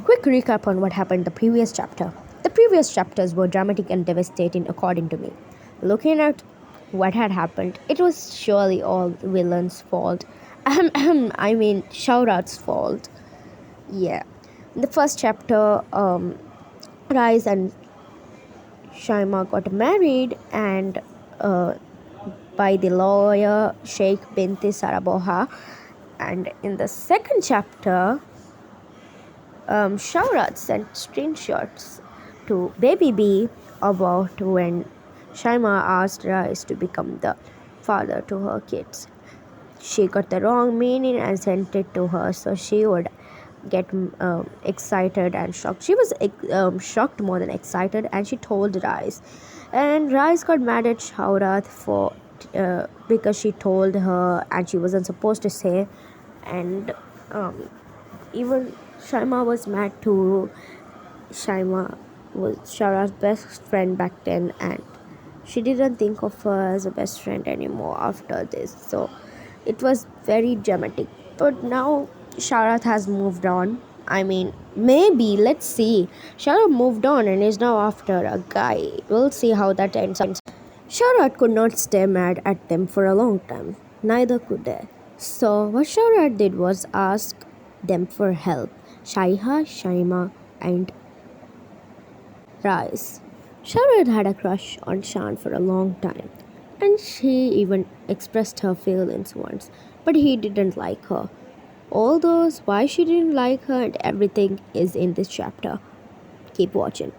Quick recap on what happened in the previous chapter. The previous chapters were dramatic and devastating according to me. Looking at what had happened, it was surely all the villain's fault. I mean, Shaurat's fault. Yeah. In the first chapter, Rise and Shaima got married and by the lawyer Sheikh Binti Saraboha. And in the second chapter, Shaurat sent screenshots to Baby B about when Shaima asked Rais to become the father to her kids. She got the wrong meaning and sent it to her so she would get excited and shocked. She was shocked more than excited, and she told Rais. And Rais got mad at Shaurat for because she told her and she wasn't supposed to say. And even Shaima was mad too. Shaima was Shaurat's best friend back then, and she didn't think of her as a best friend anymore after this. So it was very dramatic. But now Shaurat has moved on. I mean, maybe, let's see. Shaurat moved on and is now after a guy. We'll see how that ends up. Shaurat could not stay mad at them for a long time. Neither could they. So what Shaurat did was ask them for help. Shaiha, Shaima, and Rais. Shaurat had a crush on Shaan for a long time, and she even expressed her feelings once, but he didn't like her. All those why she didn't like her and everything is in this chapter. Keep watching.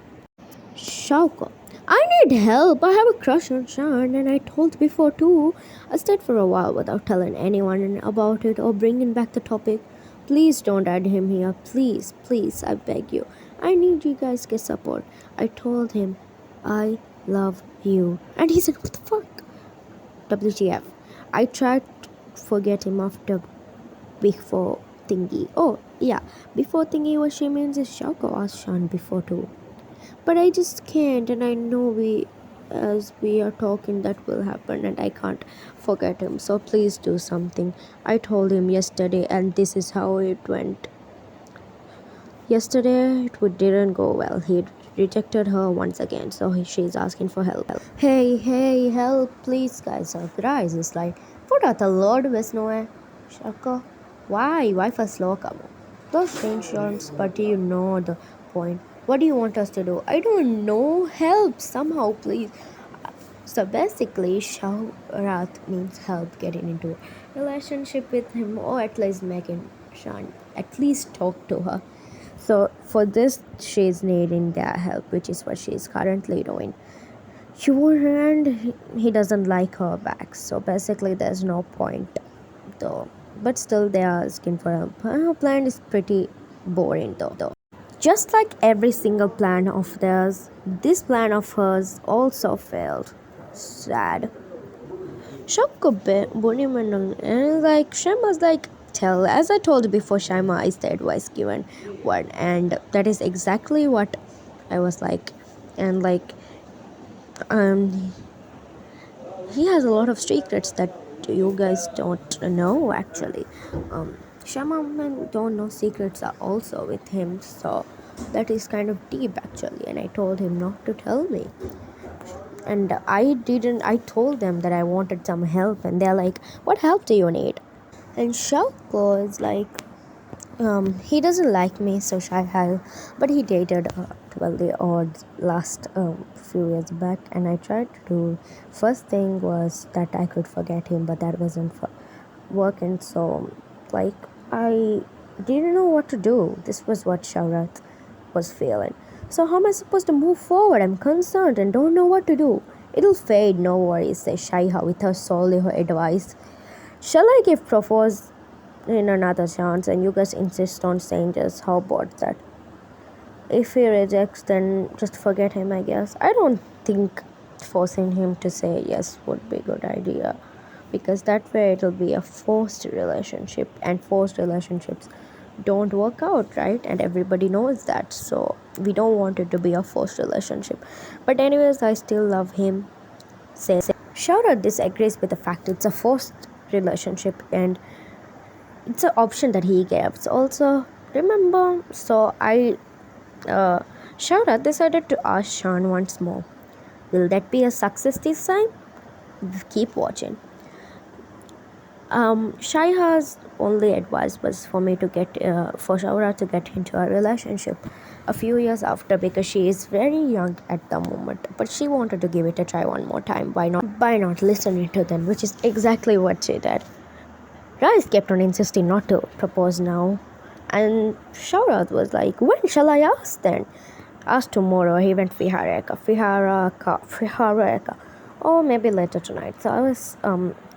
Shauka. I need help. I have a crush on Shaan and I told before too. I stayed for a while without telling anyone about it or bringing back the topic. Please don't add him here. Please, please, I beg you. I need you guys get support. I told him I love you. And he said, what the fuck? WTF. I tried to forget him after before thingy. Oh, yeah. Before thingy what she means is Shauka asked Shaan before too. But I just can't, and I know as we are talking that will happen, and I can't forget him. So please do something. I told him yesterday, and this is how it went. Yesterday it didn't go well. He rejected her once again, so she's asking for help. Hey, help, please, guys. Surprise! It's like, what the Lord Vishnu? Shaka, why for slow come? Those screenshots, but you know the point. What do you want us to do? I don't know. Help somehow, please. So basically, Shaurat means help getting into a relationship with him, or at least making Shaan at least talk to her. So for this, she's needing their help, which is what she's currently doing. And he doesn't like her back. So basically, there's no point, though. But still, they are asking for help. Her plan is pretty boring, though. Just like every single plan of theirs, this plan of hers also failed. Sad. And like Shaima's like, tell, as I told you before, Shaima is the advice given one, and that is exactly what I was like. And like, he has a lot of secrets that you guys don't know actually. Shama men don't know secrets are also with him, so that is kind of deep actually. And I told him not to tell me, and I told them that I wanted some help, and they're like, what help do you need? And Shauko is like, he doesn't like me, so shy, but he dated 12 the odds last few years back, and I tried to do. First thing was that I could forget him, but that wasn't working. So, like, I didn't know what to do. This was what Shaurat was feeling. So how am I supposed to move forward? I'm concerned and don't know what to do. It'll fade, no worries, says Shaiha with her solely her advice. Shall I give propose in another chance? And you guys insist on saying this. How about that? If he rejects, then just forget him, I guess. I don't think forcing him to say yes would be a good idea, because that way it'll be a forced relationship, and forced relationships don't work out, right? And everybody knows that, so we don't want it to be a forced relationship. But anyways, I still love him, say Shara disagrees with the fact it's a forced relationship and it's an option that he gives. Also, remember, uh, Shara decided to ask Shaan once more. Will that be a success this time? Keep watching. Shaiha's only advice was for me to for Shaura to get into a relationship a few years after because she is very young at the moment. But she wanted to give it a try one more time. Why not? By not listening to them, which is exactly what she did. Rice kept on insisting not to propose now, and Shaura was like, "When shall I ask then?" Ask tomorrow. He went Fihareka, or maybe later tonight. So I was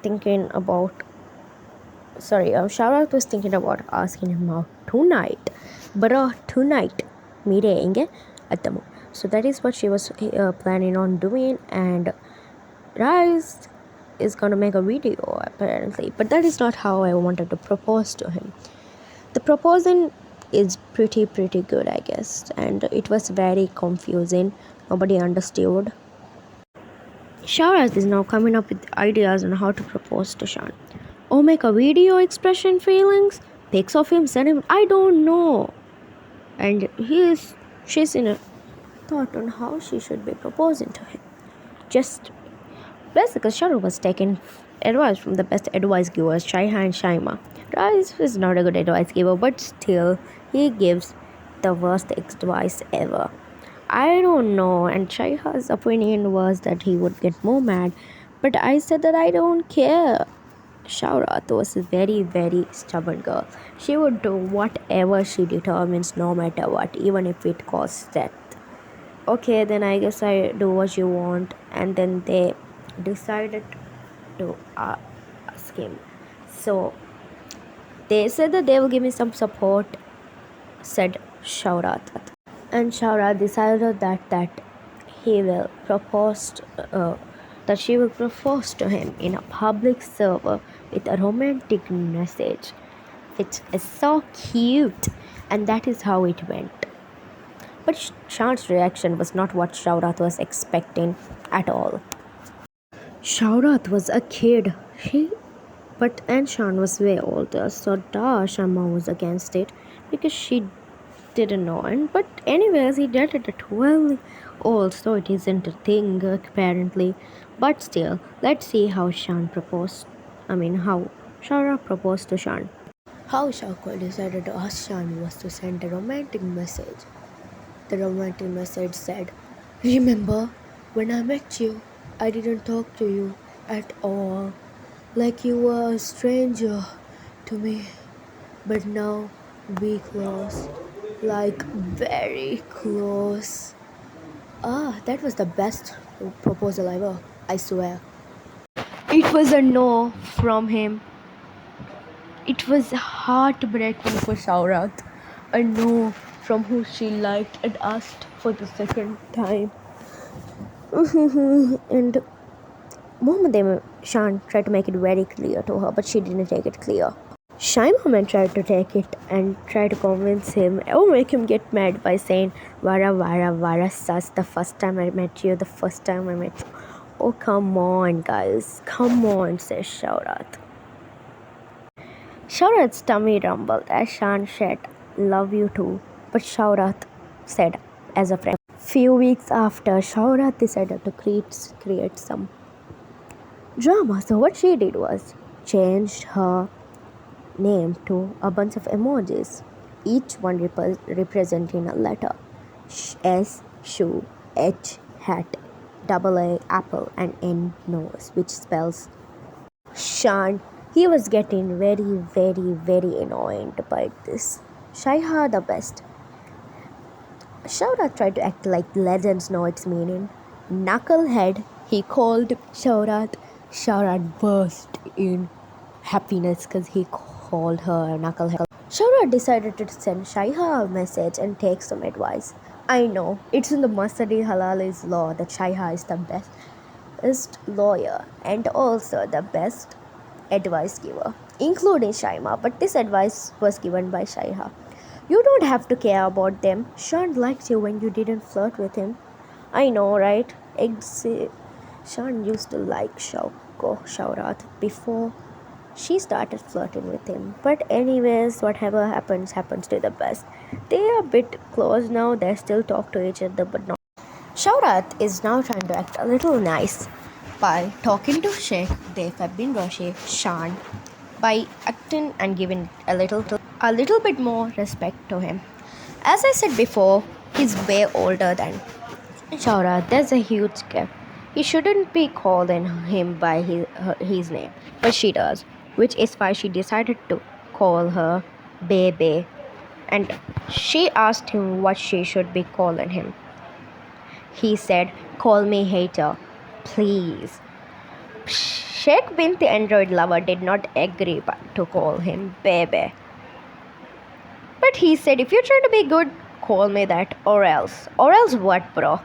thinking about Shaurat was thinking about asking him out tonight. But tonight, meeting at the moment. So that is what she was planning on doing. And Rice is gonna make a video apparently. But that is not how I wanted to propose to him. The proposing is pretty good, I guess. And it was very confusing. Nobody understood. Shaurat is now coming up with ideas on how to propose to Shan. Or make a video expression feelings, pics of him, send him. I don't know. And she's in a thought on how she should be proposing to him. Just basically, Sharu was taking advice from the best advice givers, Shaiha and Shaima. Rais is not a good advice giver, but still, he gives the worst advice ever. I don't know, and Shaiha's opinion was that he would get more mad, but I said that I don't care. Shaurat was a very stubborn girl. She would do whatever she determines, no matter what, even if it costs death. Okay, then I guess I do what you want. And then they decided to ask him. So they said that they will give me some support, said Shaurat. And Shaurat decided that he will propose that she will propose to him in a public server with a romantic message. It is so cute, and that is how it went. But Shan's reaction was not what Shaurat was expecting at all. Shaurat was a kid. And Shan was way older, so Shama was against it because she didn't know. But anyways, he did it at 12 old, so it isn't a thing apparently. But still, let's see how how Shara proposed to Shan. How Shauko decided to ask Shan was to send a romantic message. The romantic message said, "Remember, when I met you, I didn't talk to you at all. Like you were a stranger to me. But now we close. Like very close." That was the best proposal ever, I swear. It was a no from him. It was heartbreaking for Shaurat. A no from who she liked and asked for the second time. And Mohammed Shan tried to make it very clear to her, but she didn't take it clear. Shaimaman tried to take it and try to convince him or make him get mad by saying, Vara, sus, the first time I met you. Oh, come on, guys. Come on, says Shaurat. Shaurat's tummy rumbled as Shan said, "Love you too." But Shaurat said, as a friend. Few weeks after, Shaurat decided to create some drama. So what she did was changed her name to a bunch of emojis, each one representing a letter. S, shoe, H, hat, double A, apple, and N, nose, which spells Shan. He was getting very annoyed by this. Shaiha the best. Shaurat tried to act like legends know its meaning. Knucklehead, he called Shaurat. Shaurat burst in happiness because he called her knucklehead. Shaurat decided to send Shaiha a message and take some advice. I know, it's in the Masodi Halalis law that Shaiha is the best lawyer and also the best advice giver, including Shaima, but this advice was given by Shaiha. You don't have to care about them. Sean liked you when you didn't flirt with him. I know, right? Shaan used to like Shaurat before she started flirting with him. But anyways, whatever happens, happens to the best. They are a bit close now, they still talk to each other, but not. Shaurat is now trying to act a little nice by talking to Sheikh Dave bin Rashid Shan by acting and giving a little bit more respect to him. As I said before, he's way older than Shaurat. There's a huge gap. He shouldn't be calling him by his name, but she does, which is why she decided to call her Bebe. And she asked him what she should be calling him. He said, "Call me hater, please." Sheikh Bint the android lover did not agree to call him Bebe. But he said, if you're trying to be good, call me that or else. Or else what, bro?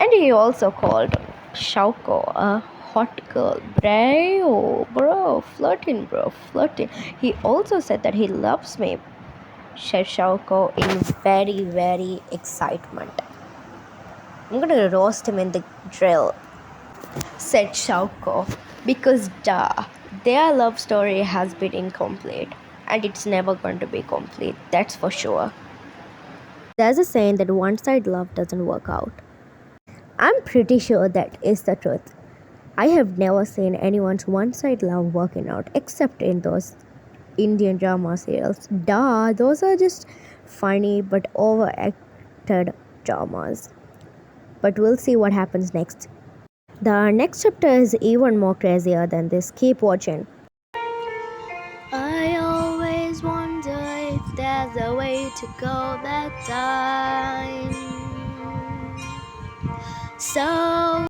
And he also called Shauko a hot girl. Flirting, bro, flirting. He also said that he loves me, said Shauko in very, very excitement. I'm gonna roast him in the drill, said Shauko, because their love story has been incomplete and it's never going to be complete, that's for sure. There's a saying that one side love doesn't work out. I'm pretty sure that is the truth. I have never seen anyone's one side love working out except in those Indian drama serials. Those are just funny but overacted dramas. But we'll see what happens next. The next chapter is even more crazier than this. Keep watching. I always wonder if there's a way to go back time. So